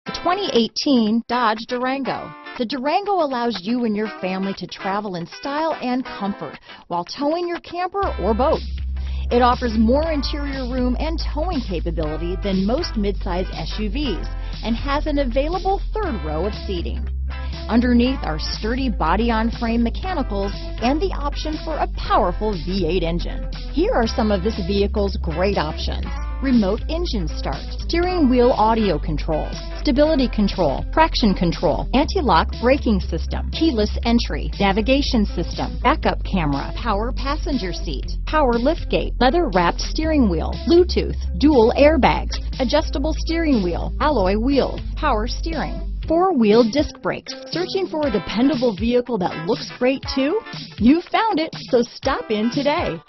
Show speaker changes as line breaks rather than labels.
The 2018 Dodge Durango. The Durango allows you and your family to travel in style and comfort while towing your camper or boat. It offers more interior room and towing capability than most midsize SUVs and has an available third row of seating. Underneath are sturdy body-on-frame mechanicals and the option for a powerful V8 engine. Here are some of this vehicle's great options: remote engine start, steering wheel audio controls, stability control, traction control, anti-lock braking system, keyless entry, navigation system, backup camera, power passenger seat, power liftgate, leather-wrapped steering wheel, Bluetooth, dual airbags, adjustable steering wheel, alloy wheels, power steering, four-wheel disc brakes. Searching for a dependable vehicle that looks great too? You found it, so stop in today.